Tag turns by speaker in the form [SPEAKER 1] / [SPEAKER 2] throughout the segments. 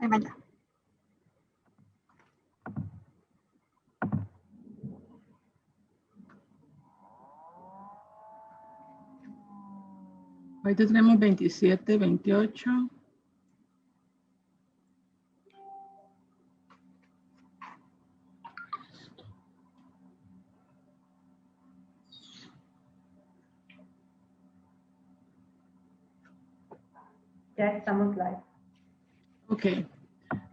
[SPEAKER 1] Ahí va ya.
[SPEAKER 2] Hoy tenemos 27, 28.
[SPEAKER 3] Ya estamos live.
[SPEAKER 2] Okay.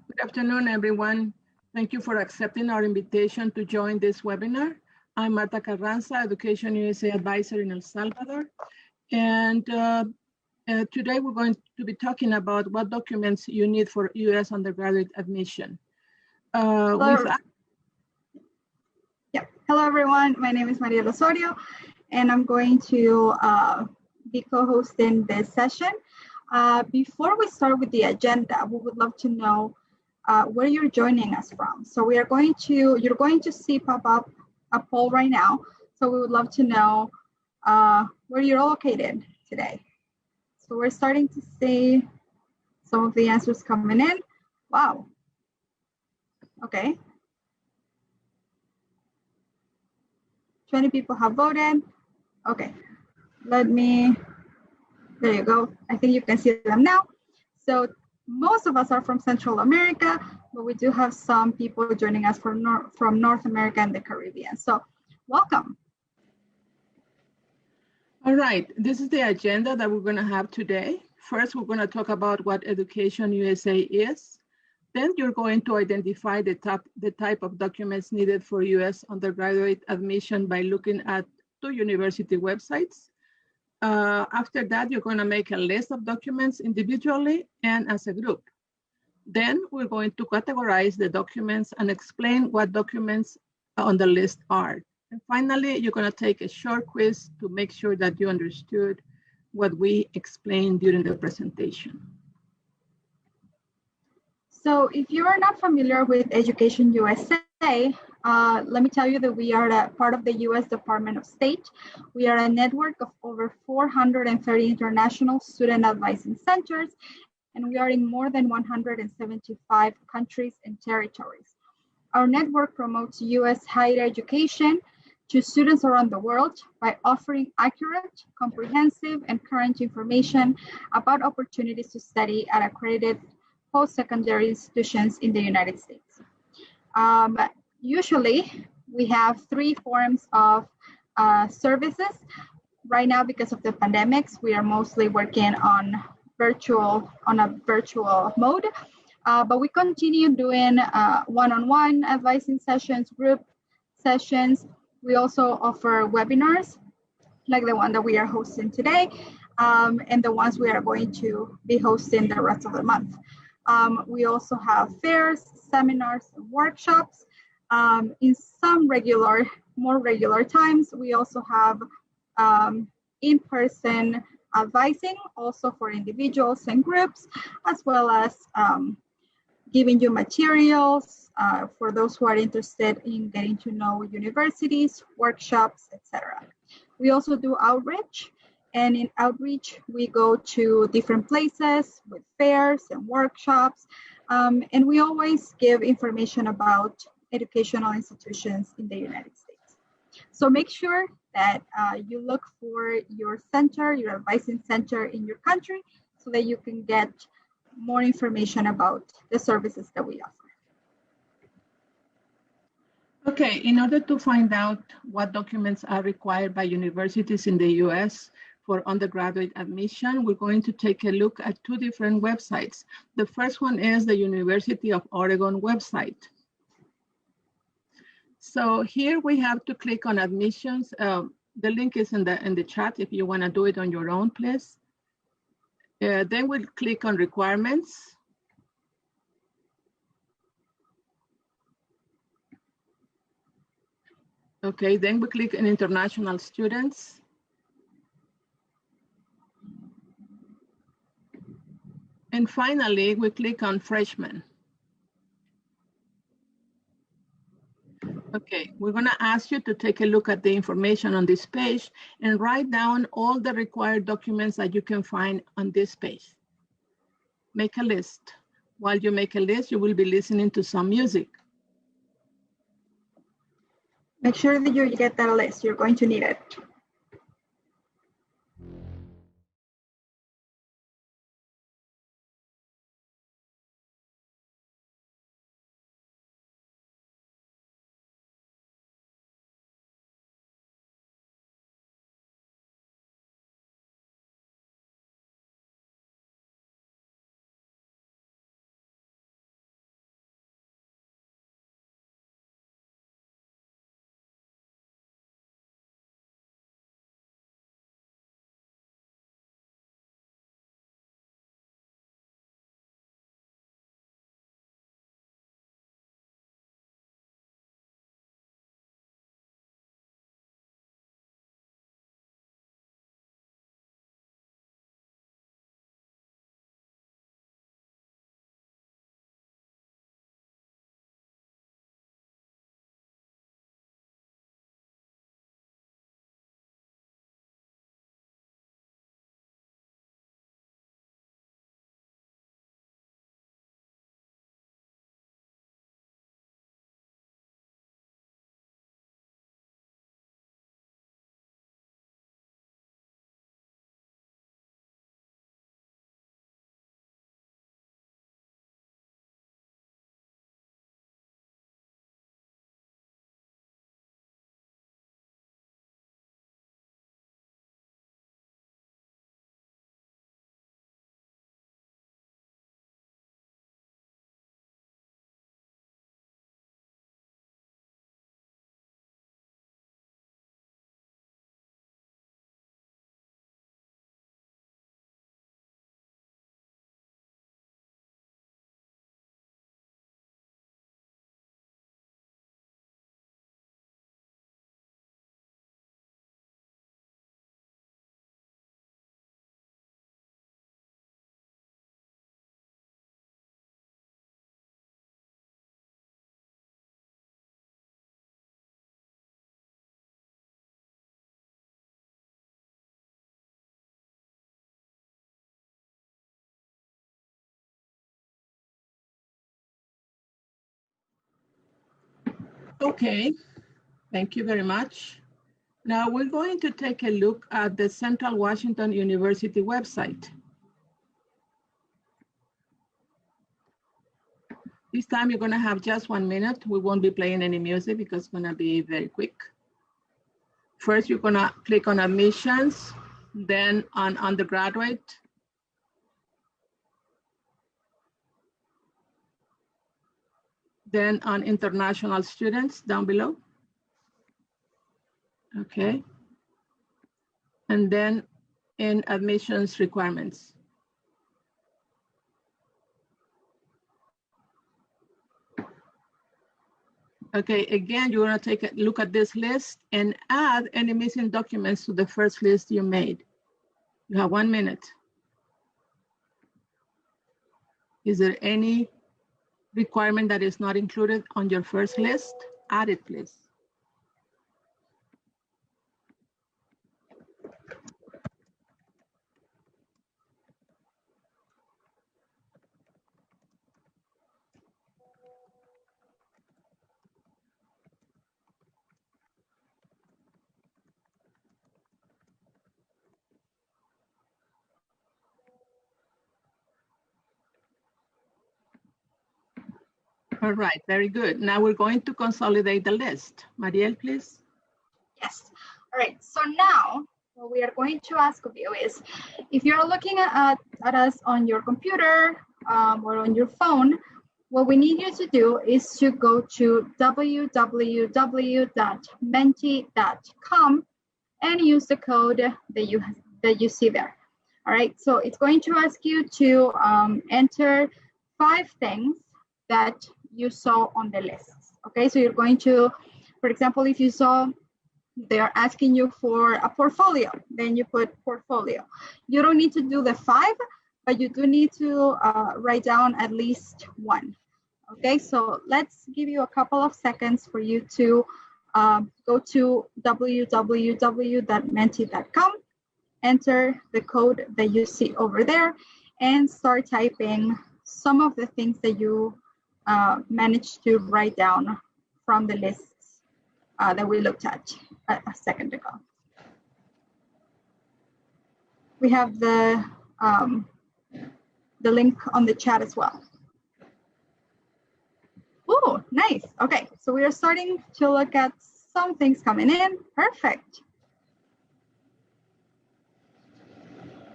[SPEAKER 2] Good afternoon, everyone. Thank you for accepting our invitation to join this webinar. I'm Marta Carranza, Education USA Advisor in El Salvador. And today we're going to be talking about what documents you need for US undergraduate admission.
[SPEAKER 1] Hello everyone, my name is Maria Osorio, and I'm going to be co-hosting this session. Before we start with the agenda, we would love to know where you're joining us from. So you're going to see pop up a poll right now. So we would love to know where you're located today. So we're starting to see some of the answers coming in. Wow. Okay. 20 people have voted. Okay, there you go. I think you can see them now. So most of us are from Central America, but we do have some people joining us from North America and the Caribbean. So welcome.
[SPEAKER 2] All right, this is the agenda that we're gonna have today. First, we're gonna talk about what Education USA is. Then you're going to identify the type of documents needed for US undergraduate admission by looking at 2 university websites. After that, you're going to make a list of documents individually and as a group. Then we're going to categorize the documents and explain what documents on the list are. And finally, you're going to take a short quiz to make sure that you understood what we explained during the presentation.
[SPEAKER 1] So if you are not familiar with Education USA, let me tell you that we are a part of the US Department of State. We are a network of over 430 international student advising centers, and we are in more than 175 countries and territories. Our network promotes US higher education to students around the world by offering accurate, comprehensive, and current information about opportunities to study at accredited post-secondary institutions in the United States. Usually, we have 3 forms of services. Right now, because of the pandemics, we are mostly working on a virtual mode, but we continue doing one-on-one advising sessions, group sessions. We also offer webinars, like the one that we are hosting today, and the ones we are going to be hosting the rest of the month. We also have fairs, seminars, and workshops. In some more regular times, we also have in-person advising, also for individuals and groups, as well as giving you materials for those who are interested in getting to know universities, workshops, etc. We also do outreach. And in outreach, we go to different places with fairs and workshops, and we always give information about educational institutions in the United States. So make sure that you look for your center, your advising center in your country, so that you can get more information about the services that we offer.
[SPEAKER 2] Okay, in order to find out what documents are required by universities in the US, for undergraduate admission, we're going to take a look at 2 different websites. The first one is the University of Oregon website. So here we have to click on admissions. The link is in the chat if you want to do it on your own, please. Then we'll click on requirements. Okay, then we click on international students. And finally, we click on freshmen. Okay, we're gonna ask you to take a look at the information on this page and write down all the required documents that you can find on this page. Make a list. While you make a list, you will be listening to some music.
[SPEAKER 1] Make sure that you get that list. You're going to need it.
[SPEAKER 2] Okay, thank you very much. Now we're going to take a look at the Central Washington University website. This time you're gonna have just 1 minute. We won't be playing any music because it's gonna be very quick. First, you're gonna click on admissions, then on undergraduate. Then on international students down below. Okay. And then in admissions requirements. Okay, again, you're gonna take a look at this list and add any missing documents to the first list you made. You have 1 minute. Is there any requirement that is not included on your first list? Add it, please. All right, very good. Now we're going to consolidate the list. Mariel, please.
[SPEAKER 1] Yes. All right. So now what we are going to ask of you is, if you're looking at us on your computer or on your phone, what we need you to do is to go to www.menti.com and use the code that you see there. All right. So it's going to ask you to enter 5 things that you saw on the list. Okay. So you're going to, for example, if you saw they're asking you for a portfolio, then you put portfolio. You don't need to do the 5, but you do need to write down at least 1. Okay, so let's give you a couple of seconds for you to go to www.menti.com, enter the code that you see over there, and start typing some of the things that you managed to write down from the lists that we looked at a second ago. We have the link on the chat as well. Oh, nice. Okay, so we are starting to look at some things coming in. Perfect.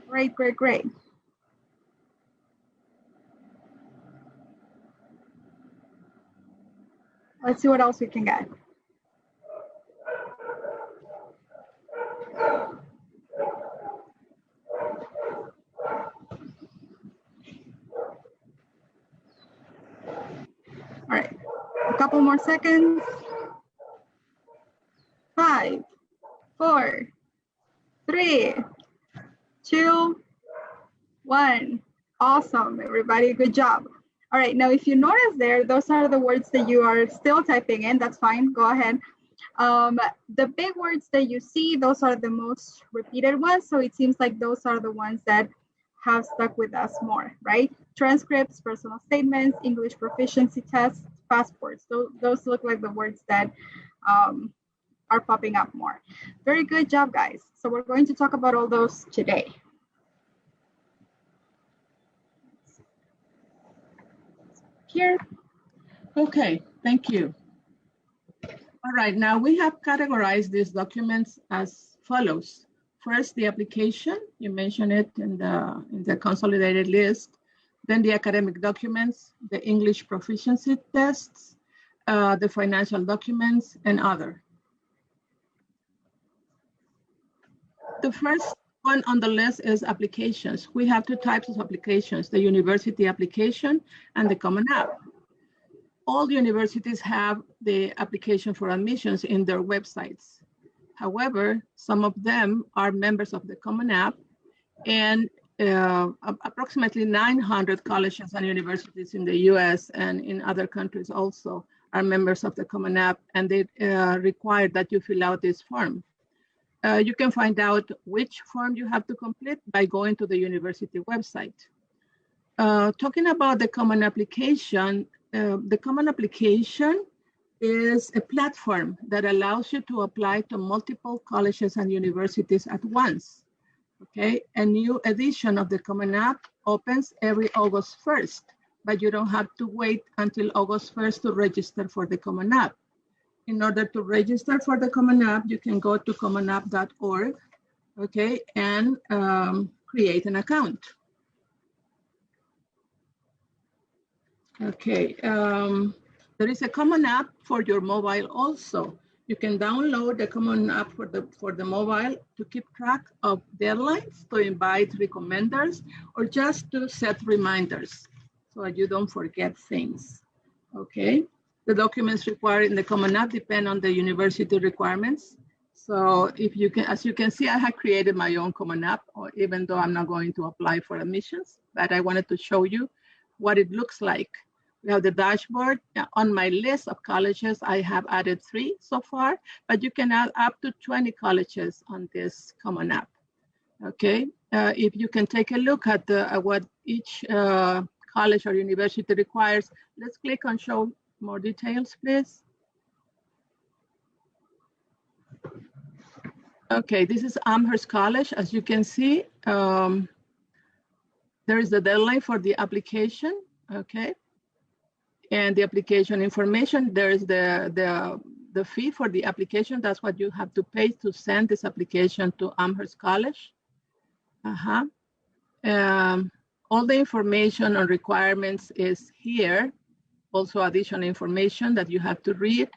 [SPEAKER 1] Great, great, great. Let's see what else we can get. All right, a couple more seconds. 5, 4, 3, 2, 1. Awesome, everybody, good job. All right, now if you notice there, those are the words that you are still typing in. That's fine, go ahead. The big words that you see, those are the most repeated ones. So it seems like those are the ones that have stuck with us more, right? Transcripts, personal statements, English proficiency tests, passports. Those look like the words that are popping up more. Very good job, guys. So we're going to talk about all those today. Here.
[SPEAKER 2] Okay, thank you. All right, now we have categorized these documents as follows. First, the application, you mentioned it in the consolidated list. Then the academic documents, the English proficiency tests, the financial documents, and other. The first one on the list is applications. We have two types of applications, the university application and the Common App. All universities have the application for admissions in their websites. However, some of them are members of the Common App, and approximately 900 colleges and universities in the US and in other countries also are members of the Common App, and they require that you fill out this form. You can find out which form you have to complete by going to the university website. Talking about the Common Application, the Common Application is a platform that allows you to apply to multiple colleges and universities at once. Okay, a new edition of the Common App opens every August 1st, but you don't have to wait until August 1st to register for the Common App. In order to register for the Common App, you can go to commonapp.org, okay, and create an account. Okay, there is a Common App for your mobile also. You can download the Common App for the mobile to keep track of deadlines, to invite recommenders, or just to set reminders so that you don't forget things, okay? The documents required in the Common App depend on the university requirements. So if you can, as you can see, I have created my own Common App, or even though I'm not going to apply for admissions, but I wanted to show you what it looks like. We have the dashboard. On my list of colleges, I have added 3 so far, but you can add up to 20 colleges on this Common App. Okay, if you can take a look at what each college or university requires, let's click on show more details, please. Okay, this is Amherst College. As you can see, there is the deadline for the application, okay? And the application information, there is the fee for the application. That's what you have to pay to send this application to Amherst College. All the information on requirements is here. Also additional information that you have to read.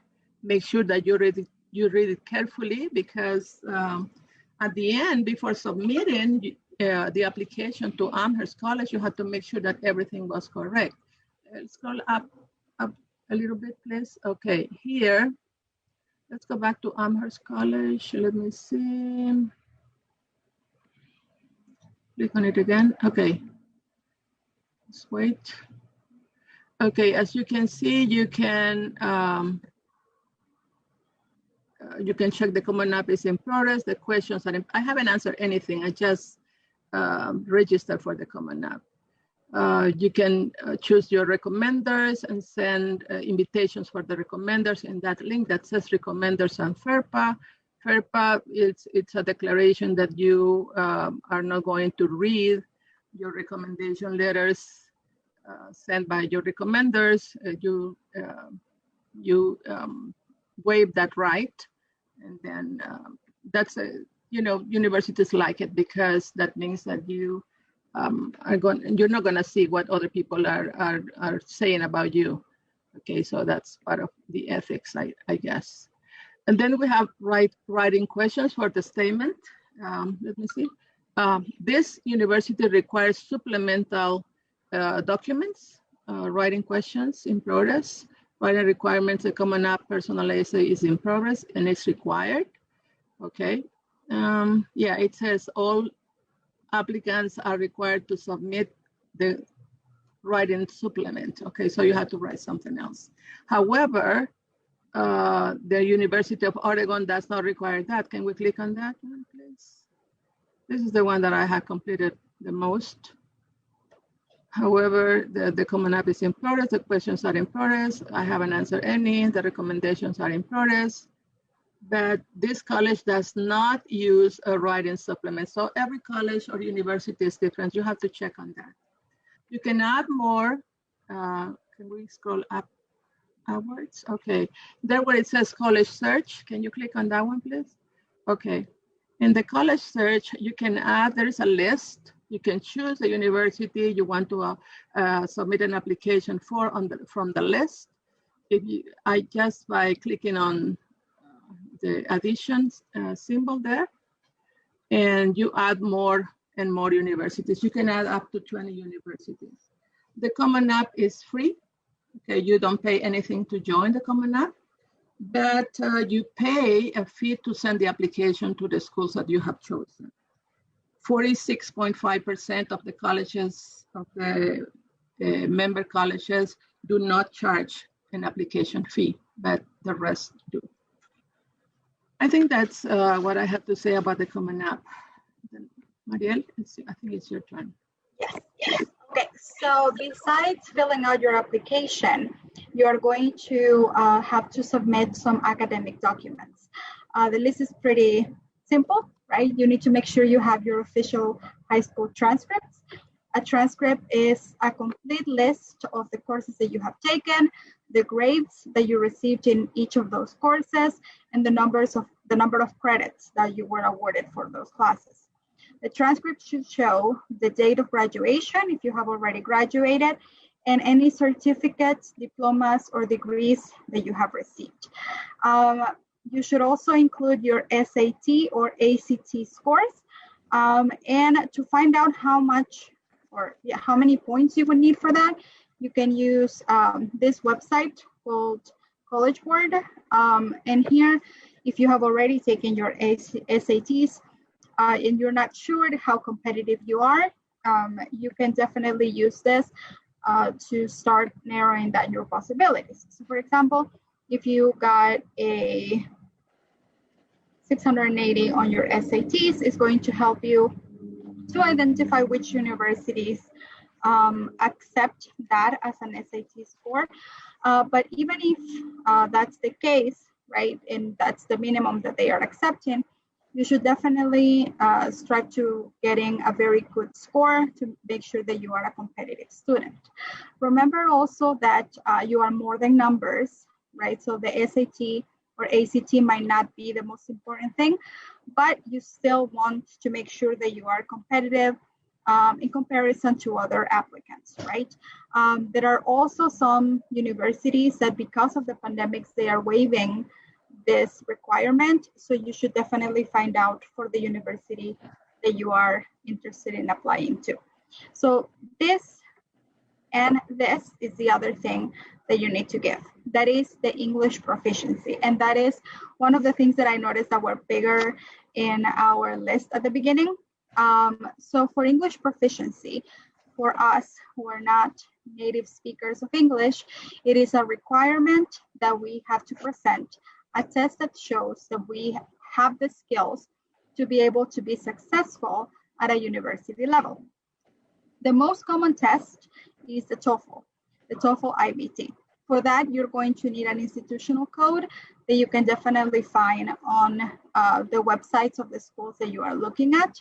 [SPEAKER 2] Make sure that you read it carefully, because at the end, before submitting the application to Amherst College, you have to make sure that everything was correct. Scroll up a little bit, please. Okay, here, let's go back to Amherst College. Let me see. Click on it again. Okay, let's wait. Okay, as you can see, you can check the Common App is in progress. The questions are I haven't answered anything. I just registered for the Common App. You can choose your recommenders and send invitations for the recommenders in that link that says recommenders on FERPA. FERPA, it's a declaration that you are not going to read your recommendation letters sent by your recommenders. You waive that right, and then that's universities like it because that means that you're not going to see what other people are saying about you. Okay, so that's part of the ethics, I guess. And then we have writing questions for the statement. Let me see. This university requires supplemental documents, writing questions in progress. Writing requirements, a common app personal essay is in progress and it's required. Okay. Yeah, it says all applicants are required to submit the writing supplement. Okay, so you have to write something else. However, the University of Oregon does not require that. Can we click on that one, please? This is the one that I have completed the most. However, the Common App is in progress, the questions are in progress, I haven't answered any, the recommendations are in progress, but this college does not use a writing supplement. So every college or university is different. You have to check on that. You can add more. Can we scroll upwards? Okay, there where it says college search, can you click on that one, please? Okay, in the college search, you can add, there is a list. You can choose the university you want to submit an application for from the list. Just by clicking on the addition symbol there, and you add more and more universities. You can add up to 20 universities. The Common App is free. Okay, you don't pay anything to join the Common App, but you pay a fee to send the application to the schools that you have chosen. 46.5% of the colleges, of the member colleges, do not charge an application fee, but the rest do. I think that's what I have to say about the Common App. Mariel, I think it's your turn.
[SPEAKER 1] Yes. Okay, so besides filling out your application, you are going to have to submit some academic documents. The list is pretty simple, right? You need to make sure you have your official high school transcripts. A transcript is a complete list of the courses that you have taken, the grades that you received in each of those courses, and the number of credits that you were awarded for those classes. The transcript should show the date of graduation, if you have already graduated, and any certificates, diplomas, or degrees that you have received. You should also include your SAT or ACT scores. And to find out how many points you would need for that, you can use this website called College Board. And here, if you have already taken your SATs and you're not sure how competitive you are, you can definitely use this to start narrowing down your possibilities. So for example, if you got a 680 on your SATs, it's going to help you to identify which universities accept that as an SAT score. But even if that's the case, right, and that's the minimum that they are accepting, you should definitely strive to getting a very good score to make sure that you are a competitive student. Remember also that you are more than numbers, right? So the SAT or ACT might not be the most important thing, but you still want to make sure that you are competitive in comparison to other applicants, right? There are also some universities that because of the pandemics, they are waiving this requirement. So you should definitely find out for the university that you are interested in applying to. So this and this is the other thing that you need to give. That is the English proficiency. And that is one of the things that I noticed that were bigger in our list at the beginning. So for English proficiency, for us who are not native speakers of English, it is a requirement that we have to present a test that shows that we have the skills to be able to be successful at a university level. The most common test is the TOEFL IBT. For that, you're going to need an institutional code that you can definitely find on the websites of the schools that you are looking at.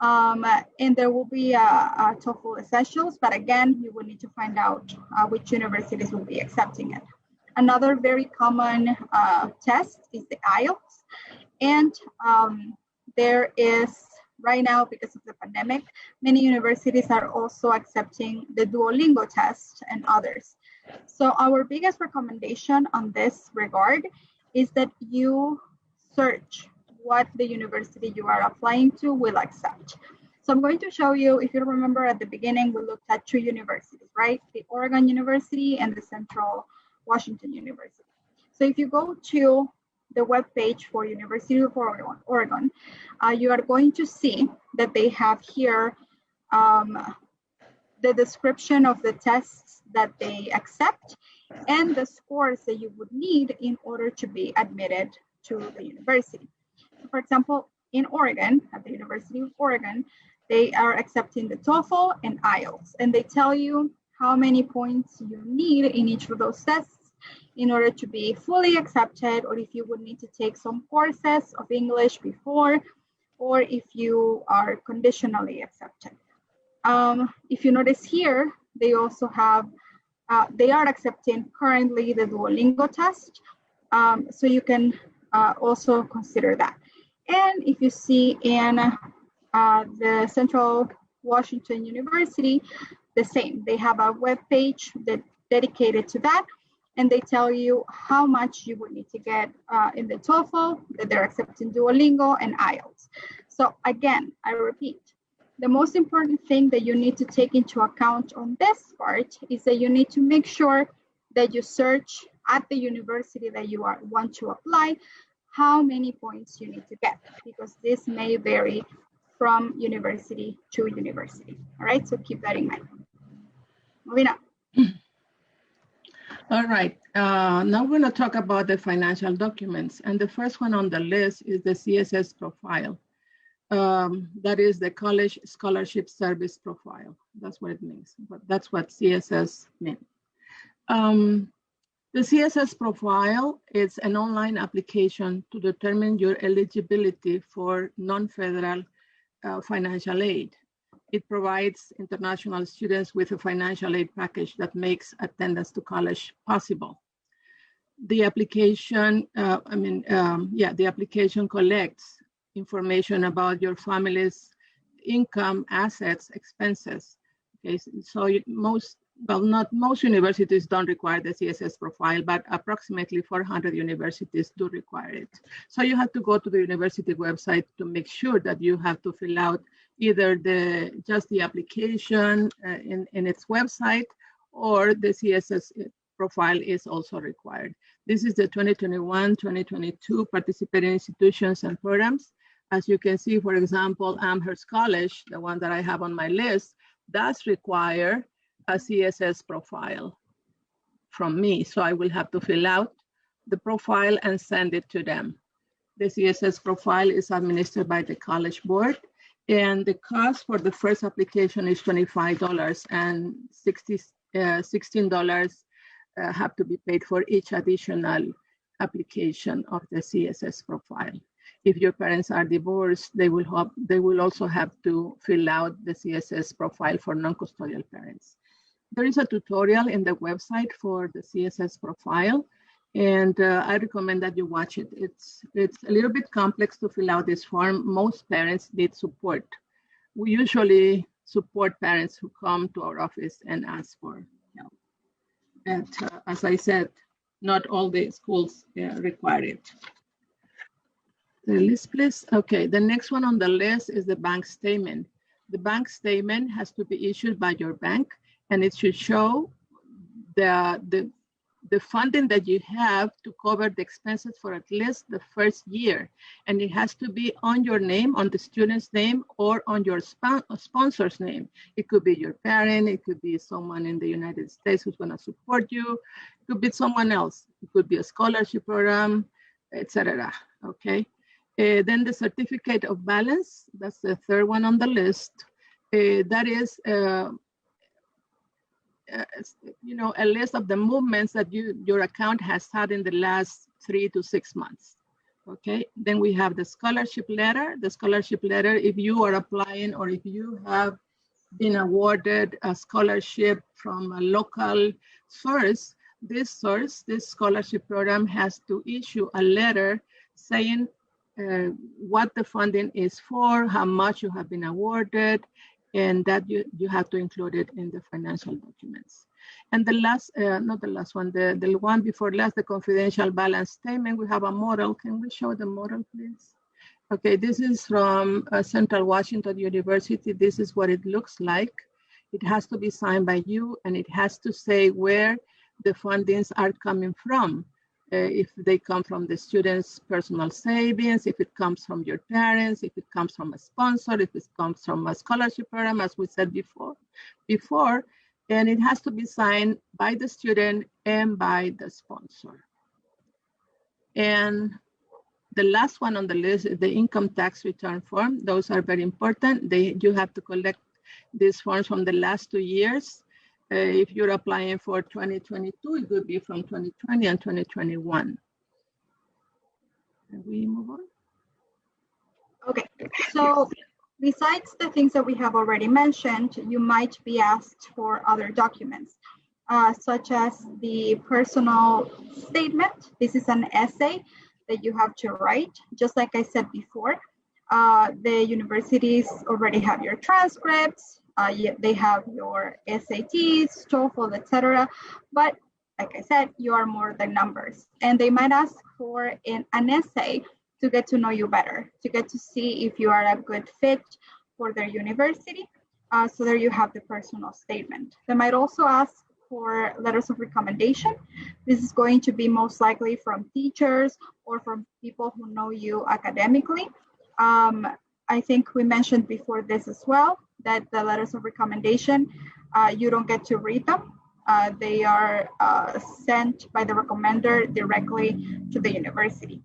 [SPEAKER 1] And there will be a TOEFL Essentials, but again, you will need to find out which universities will be accepting it. Another very common test is the IELTS. And there is, right now, because of the pandemic, many universities are also accepting the Duolingo test and others. So our biggest recommendation on this regard is that you search what the university you are applying to will accept. So I'm going to show you, if you remember at the beginning, we looked at two universities, right? The Oregon University and the Central Washington University. So if you go to the webpage for University of Oregon, you are going to see that they have here the description of the tests that they accept and the scores that you would need in order to be admitted to the university. So for example, in Oregon, at the University of Oregon, they are accepting the TOEFL and IELTS, and they tell you how many points you need in each of those tests in order to be fully accepted, or if you would need to take some courses of English before, or if you are conditionally accepted. If you notice here, they also have, they are accepting currently the Duolingo test, so you can also consider that. And if you see in the Central Washington University, the same. They have a web page that dedicated to that, and they tell you how much you would need to get in the TOEFL, that they're accepting Duolingo and IELTS. So again, I repeat, the most important thing that you need to take into account on this part is that you need to make sure that you search at the university that you want to apply how many points you need to get, because this may vary from university to university. All right, so keep that in mind. Moving on.
[SPEAKER 2] All right, now we're going to talk about the financial documents. And the first one on the list is the CSS Profile. That is the College Scholarship Service Profile. That's what it means, but that's what CSS means. The CSS Profile is an online application to determine your eligibility for non-federal financial aid. It provides international students with a financial aid package that makes attendance to college possible. The application, the application collects information about your family's income, assets, expenses. Okay, so not most universities don't require the CSS Profile, but approximately 400 universities do require it. So you have to go to the university website to make sure that you have to fill out either just the application in its website, or the CSS Profile is also required. This is the 2021-2022 participating institutions and programs. As you can see, for example, Amherst College, the one that I have on my list, does require a CSS Profile from me. So I will have to fill out the profile and send it to them. The CSS Profile is administered by the College Board, and the cost for the first application is $25, and $16 have to be paid for each additional application of the CSS Profile. If your parents are divorced, they will also have to fill out the CSS Profile for non-custodial parents. There is a tutorial in the website for the CSS Profile, and I recommend that you watch it. It's a little bit complex to fill out this form. Most parents need support. We usually support parents who come to our office and ask for help. And as I said, not all the schools require it. The list, please. Okay, the next one on the list is the bank statement. The bank statement has to be issued by your bank, and it should show the funding that you have to cover the expenses for at least the first year. And it has to be on your name, on the student's name, or on your sponsor's name. It could be your parent, it could be someone in the United States who's gonna support you, it could be someone else, it could be a scholarship program, etc. Okay. Then the certificate of balance, that's the third one on the list. that is, a list of the movements that your account has had in the last 3 to 6 months. Okay, then we have the scholarship letter. The scholarship letter, if you are applying or if you have been awarded a scholarship from a local source, this scholarship program has to issue a letter saying what the funding is for, how much you have been awarded, and that you have to include it in the financial documents. And the last, not the last one, the one before last, the confidential balance statement, we have a model. Can we show the model, please? Okay, this is from Central Washington University. This is what it looks like. It has to be signed by you, and it has to say where the fundings are coming from. If they come from the students' personal savings, if it comes from your parents, if it comes from a sponsor, if it comes from a scholarship program, as we said before, and it has to be signed by the student and by the sponsor. And the last one on the list is the income tax return form. Those are very important. You have to collect these forms from the last 2 years. If you're applying for 2022, it would be from 2020 and 2021. Can we move on?
[SPEAKER 1] Okay, so besides the things that we have already mentioned, you might be asked for other documents, such as the personal statement. This is an essay that you have to write. Just like I said before, the universities already have your transcripts, they have your SATs, TOEFL, etc. But like I said, you are more than numbers. And they might ask for an essay to get to know you better, to get to see if you are a good fit for their university. So there you have the personal statement. They might also ask for letters of recommendation. This is going to be most likely from teachers or from people who know you academically. I think we mentioned before this as well, that the letters of recommendation, you don't get to read them. They are sent by the recommender directly to the university.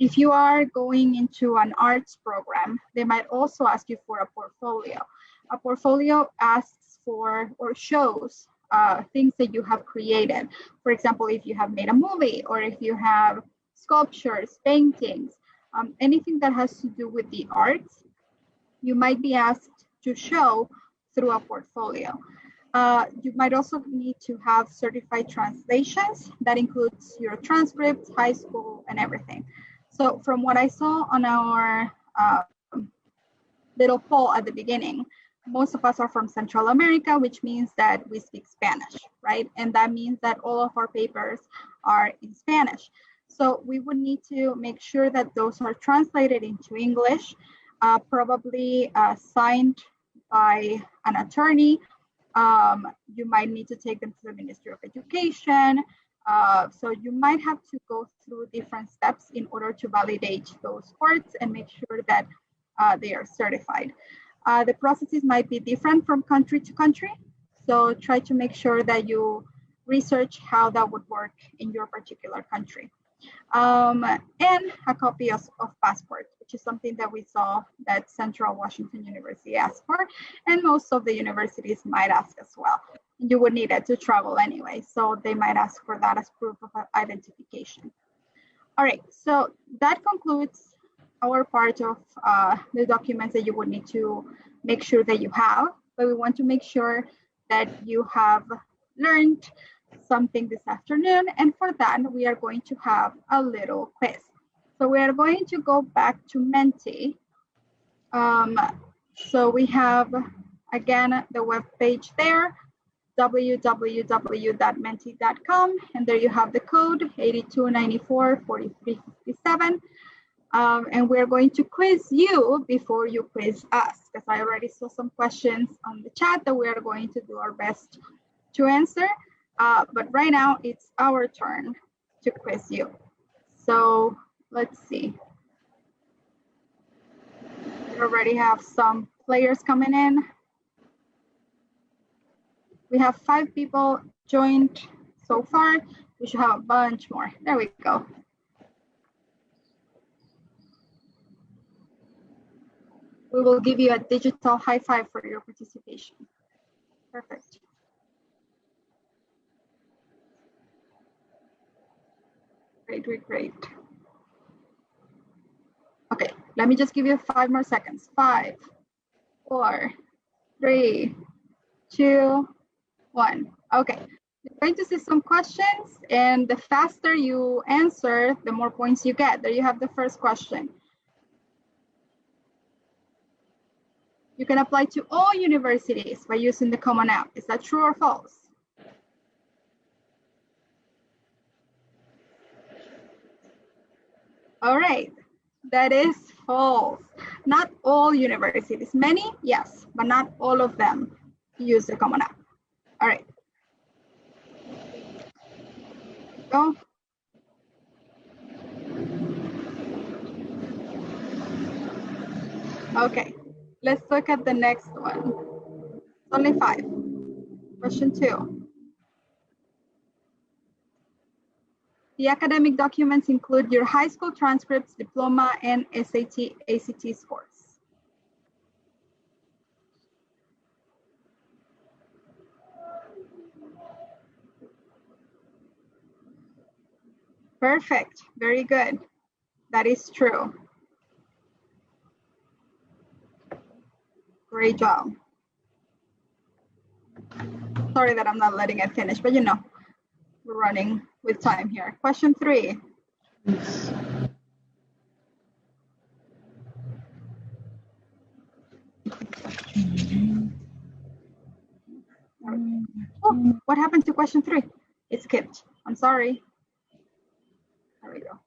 [SPEAKER 1] If you are going into an arts program, they might also ask you for a portfolio. A portfolio asks for or shows things that you have created. For example, if you have made a movie or if you have sculptures, paintings, anything that has to do with the arts, you might be asked to show through a portfolio. You might also need to have certified translations. That includes your transcripts, high school, and everything. So from what I saw on our little poll at the beginning, most of us are from Central America, which means that we speak Spanish, right? And that means that all of our papers are in Spanish. So we would need to make sure that those are translated into English, probably signed by an attorney. You might need to take them to the Ministry of Education. So you might have to go through different steps in order to validate those courts and make sure that they are certified. The processes might be different from country to country. So try to make sure that you research how that would work in your particular country. And a copy of passport, which is something that we saw that Central Washington University asked for, and most of the universities might ask as well. You would need it to travel anyway, so they might ask for that as proof of identification. All right, so that concludes our part of the documents that you would need to make sure that you have, but we want to make sure that you have learned something this afternoon, and for that we are going to have a little quiz. So we are going to go back to Menti. So we have again the web page there, www.menti.com, and there you have the code 8294-4357. And we're going to quiz you before you quiz us, because I already saw some questions on the chat that we are going to do our best to answer. But right now it's our turn to quiz you. So let's see. We already have some players coming in. We have 5 people joined so far. We should have a bunch more. There we go. We will give you a digital high five for your participation. Perfect. Great, great, great. Okay, let me just give you 5 more seconds. 5, 4, 3, 2, 1. Okay, you're going to see some questions, and the faster you answer, the more points you get. There you have the first question. You can apply to all universities by using the Common App. Is that true or false? All right, that is false. Not all universities. Many, yes, but not all of them use the Common App. All right. Go. Okay, let's look at the next one. It's only 5. Question 2. The academic documents include your high school transcripts, diploma, and SAT, ACT scores. Perfect, very good. That is true. Great job. Sorry that I'm not letting it finish, but you know, we're running with time here. Question 3. Oh, what happened to question 3? It skipped. I'm sorry. There we go.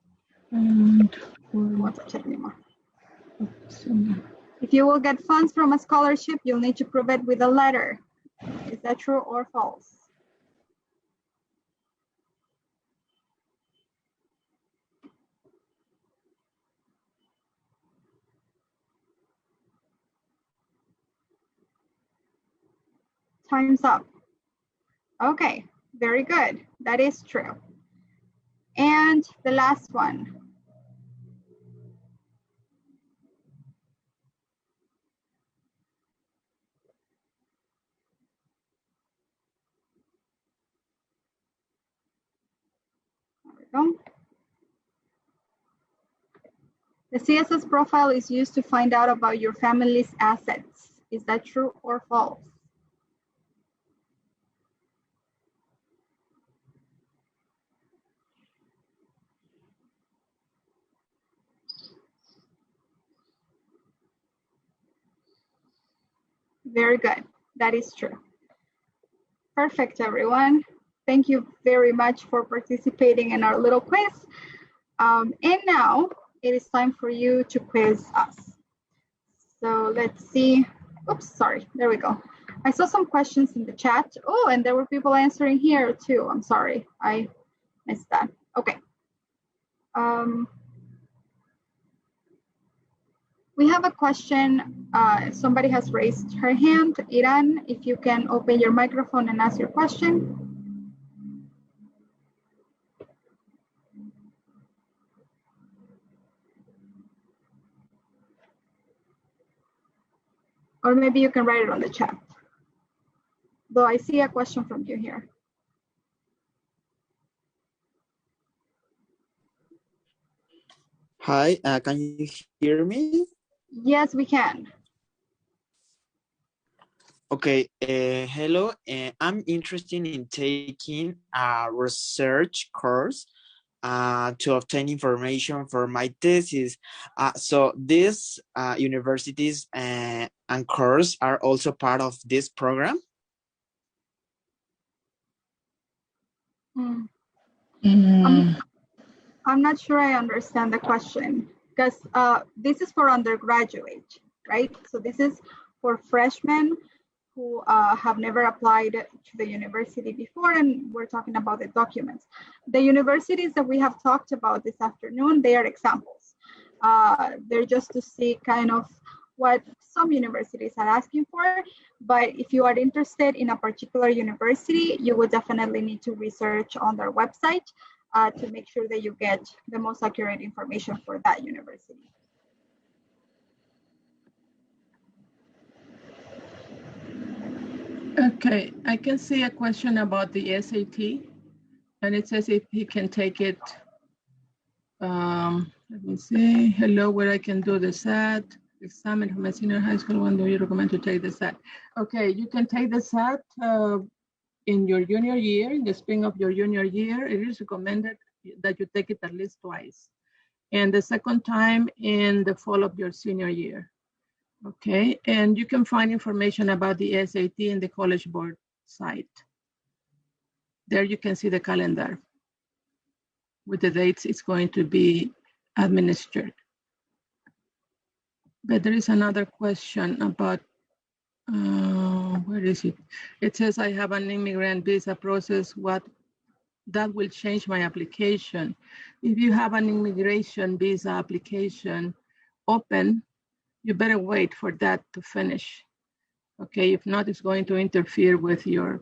[SPEAKER 1] I won't touch it anymore. If you will get funds from a scholarship, you'll need to prove it with a letter. Is that true or false? Time's up. Okay, very good. That is true. And the last one. There we go. The CSS profile is used to find out about your family's assets. Is that true or false? Very good. That is true. Perfect, everyone. Thank you very much for participating in our little quiz. And now it is time for you to quiz us. So let's see. Oops, sorry. There we go. I saw some questions in the chat. Oh, and there were people answering here too. I'm sorry. I missed that. Okay. We have a question. Somebody has raised her hand. Iran, if you can open your microphone and ask your question. Or maybe you can write it on the chat. Though I see a question from you here.
[SPEAKER 4] Hi, can you hear me?
[SPEAKER 1] Yes, we can.
[SPEAKER 4] Okay, hello. I'm interested in taking a research course to obtain information for my thesis. So these universities and courses are also part of this program?
[SPEAKER 1] I'm not sure I understand the question because this is for undergraduate, right? So this is for freshmen who have never applied to the university before, and we're talking about the documents. The universities that we have talked about this afternoon, they are examples. They're just to see kind of what some universities are asking for, but if you are interested in a particular university, you would definitely need to research on their website to make sure that you get the most accurate information for that university.
[SPEAKER 2] Okay, I can see a question about the SAT, and it says if he can take it. Let me see. Hello, where I can do the SAT exam from my senior high school. When do you recommend to take the SAT? Okay, you can take the SAT in your junior year, in the spring of your junior year. It is recommended that you take it at least twice, and the second time in the fall of your senior year. Okay, and you can find information about the SAT in the College Board site. There you can see the calendar with the dates it's going to be administered. But there is another question about, where is it? It says I have an immigrant visa process, what that will change my application. If you have an immigration visa application open, you better wait for that to finish. Okay, if not, it's going to interfere with your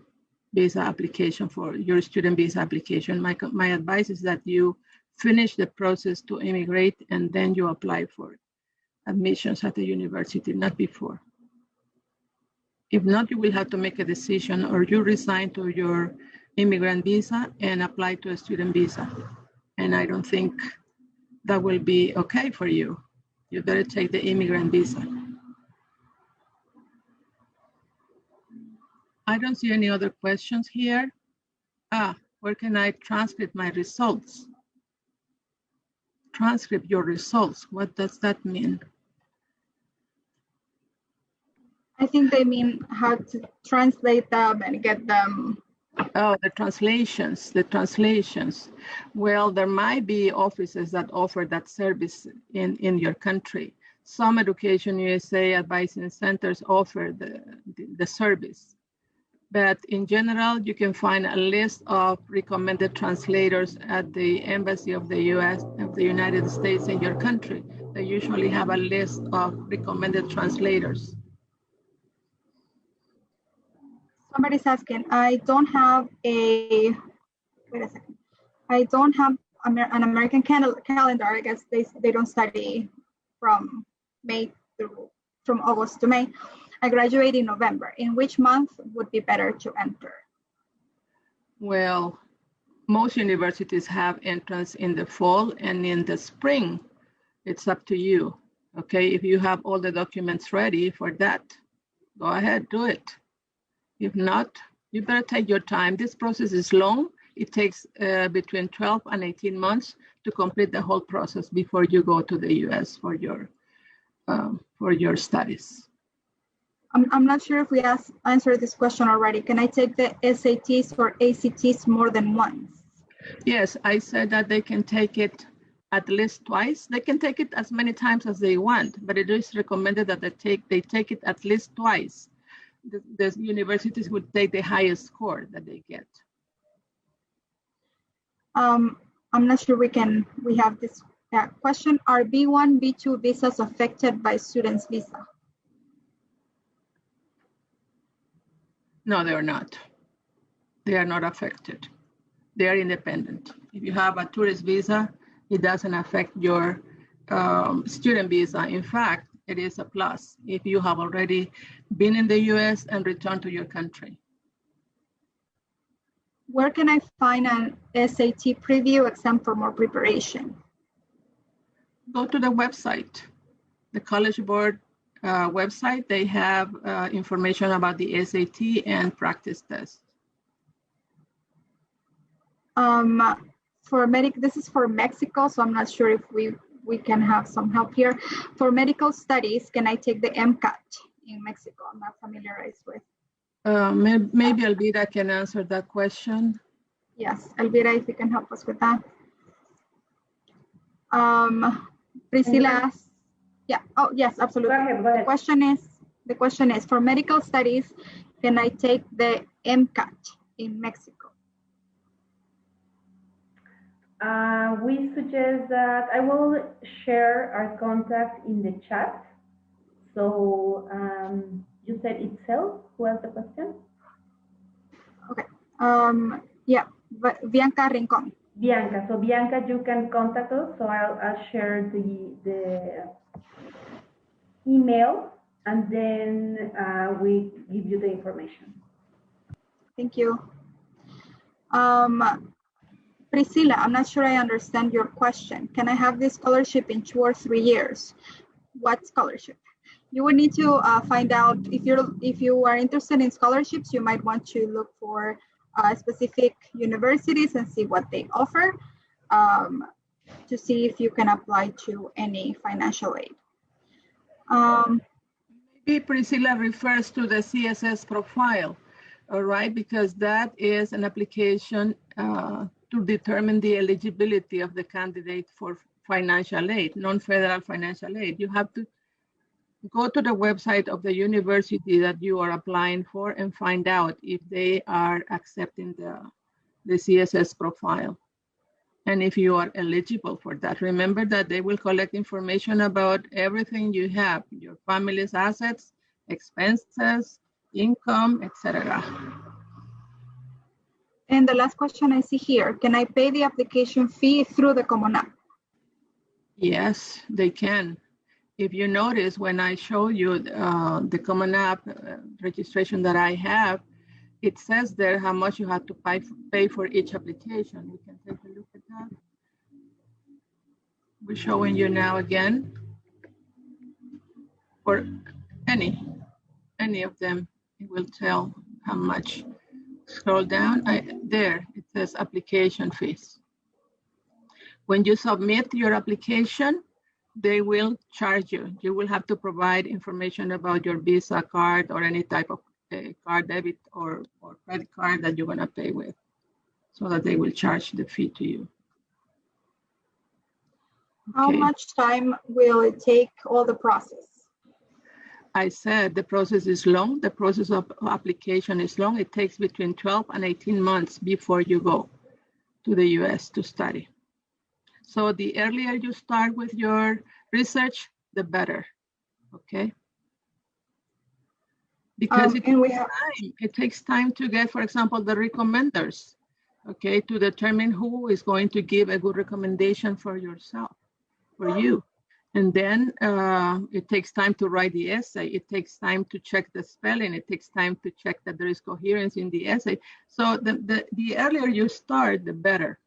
[SPEAKER 2] visa application, for your student visa application. My advice is that you finish the process to immigrate and then you apply for admissions at the university, not before. If not, you will have to make a decision, or you resign to your immigrant visa and apply to a student visa. And I don't think that will be okay for you. You better take the immigrant visa. I don't see any other questions here. Where can I transcript my results? Transcript your results, what does that mean?
[SPEAKER 1] I think they mean how to translate them and get them.
[SPEAKER 2] Oh, the translations. Well, there might be offices that offer that service in your country. Some Education USA advising centers offer the service. But in general, you can find a list of recommended translators at the Embassy of the United States in your country. They usually have a list of recommended translators.
[SPEAKER 1] Somebody's asking, I don't have wait a second. I don't have an American calendar. I guess they don't study from August to May. I graduate in November. In which month would be better to enter?
[SPEAKER 2] Well, most universities have entrance in the fall and in the spring. It's up to you. Okay, if you have all the documents ready for that, go ahead, do it. If not, you better take your time. This process is long. It takes between 12 and 18 months to complete the whole process before you go to the US for your studies.
[SPEAKER 1] I'm not sure if we answered this question already. Can I take the SATs or ACTs more than once?
[SPEAKER 2] Yes, I said that they can take it at least twice. They can take it as many times as they want, but it is recommended that they take it at least twice. The universities would take the highest score that they get.
[SPEAKER 1] I'm not sure we have this question. Are B1, B2 visas affected by students' visa?
[SPEAKER 2] No, they're not. They are not affected. They are independent. If you have a tourist visa, it doesn't affect your student visa. In fact, it is a plus if you have already been in the US and returned to your country.
[SPEAKER 1] Where can I find an SAT preview exam for more preparation?
[SPEAKER 2] Go to the website, the College Board website. They have information about the SAT and practice tests.
[SPEAKER 1] This is for Mexico, so I'm not sure if we can have some help here. For medical studies, can I take the MCAT in Mexico? I'm not familiarized with.
[SPEAKER 2] Maybe Elvira can answer that question.
[SPEAKER 1] Yes, Elvira, if you can help us with that. Priscilla, yeah. Oh, yes, absolutely.
[SPEAKER 3] Go ahead.
[SPEAKER 1] The question is for medical studies, can I take the MCAT in Mexico?
[SPEAKER 3] We suggest that I will share our contact in the chat. So you said itself. Who asked the question?
[SPEAKER 1] Okay. Yeah, Bianca Rincon.
[SPEAKER 3] Bianca. So Bianca, you can contact us. So I'll share the email, and then we give you the information.
[SPEAKER 1] Thank you. Priscilla, I'm not sure I understand your question. Can I have this scholarship in 2 or 3 years? What scholarship? You would need to find out if you are interested in scholarships. You might want to look for specific universities and see what they offer to see if you can apply to any financial aid.
[SPEAKER 2] Maybe Priscilla refers to the CSS Profile, all right, because that is an application to determine the eligibility of the candidate for financial aid, non-federal financial aid. You have to go to the website of the university that you are applying for and find out if they are accepting the CSS Profile and if you are eligible for that. Remember that they will collect information about everything you have, your family's assets, expenses, income, etc.
[SPEAKER 1] And the last question I see here, can I pay the application fee through the Common App?
[SPEAKER 2] Yes, they can. If you notice, when I show you the Common App registration that I have, it says there how much you have to pay for each application. You can take a look at that. We're showing you now again. For any of them, it will tell how much. Scroll down, there it says application fees. When you submit your application, they will charge you. You will have to provide information about your Visa card or any type of card, debit or credit card that you're gonna pay with, so that they will charge the fee to you.
[SPEAKER 1] How much time will it take, all the process?
[SPEAKER 2] I said the process is long. The process of application is long. It takes between 12 and 18 months before you go to the US to study. So the earlier you start with your research, the better, okay? Because it takes time to get, for example, the recommenders, okay, to determine who is going to give a good recommendation for yourself, for you. And then it takes time to write the essay. It takes time to check the spelling. It takes time to check that there is coherence in the essay. So the earlier you start, the better.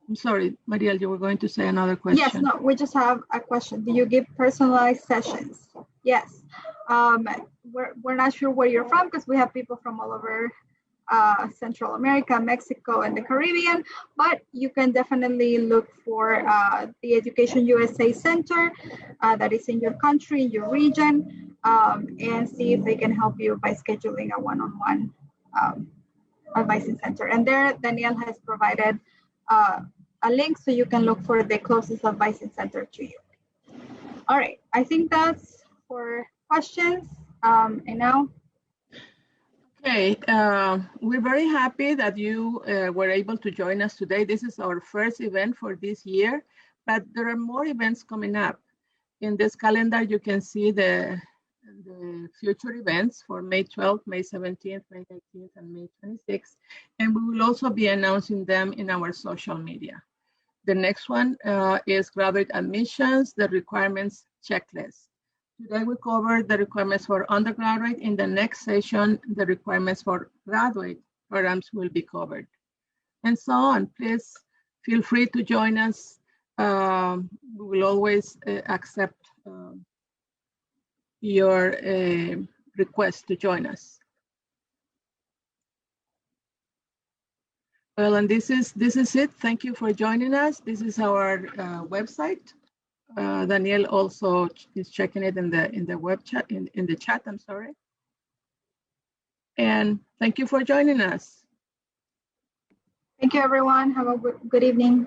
[SPEAKER 2] I'm sorry, Mariel, you were going to say another question.
[SPEAKER 1] Yes, no, we just have a question. Do you give personalized sessions? Yes. We're not sure where you're from because we have people from all over Central America, Mexico, and the Caribbean, but you can definitely look for the Education USA Center that is in your country, in your region, and see if they can help you by scheduling a one-on-one advising center. And there, Danielle has provided a link so you can look for the closest advising center to you. All right, I think that's for questions. And now,
[SPEAKER 2] okay, we're very happy that you were able to join us today. This is our first event for this year, but there are more events coming up. In this calendar, you can see the future events for May 12th, May 17th, May 19th, and May 26th. And we will also be announcing them in our social media. The next one is graduate admissions, the requirements checklist. Today we covered the requirements for undergraduate. In the next session, the requirements for graduate programs will be covered. And so on. Please feel free to join us. We will always accept your request to join us. Well, and this is it. Thank you for joining us. This is our website. Danielle also is checking it in the web chat, in the chat, I'm sorry. And thank you for joining us.
[SPEAKER 1] thank you, everyone. Have a good evening.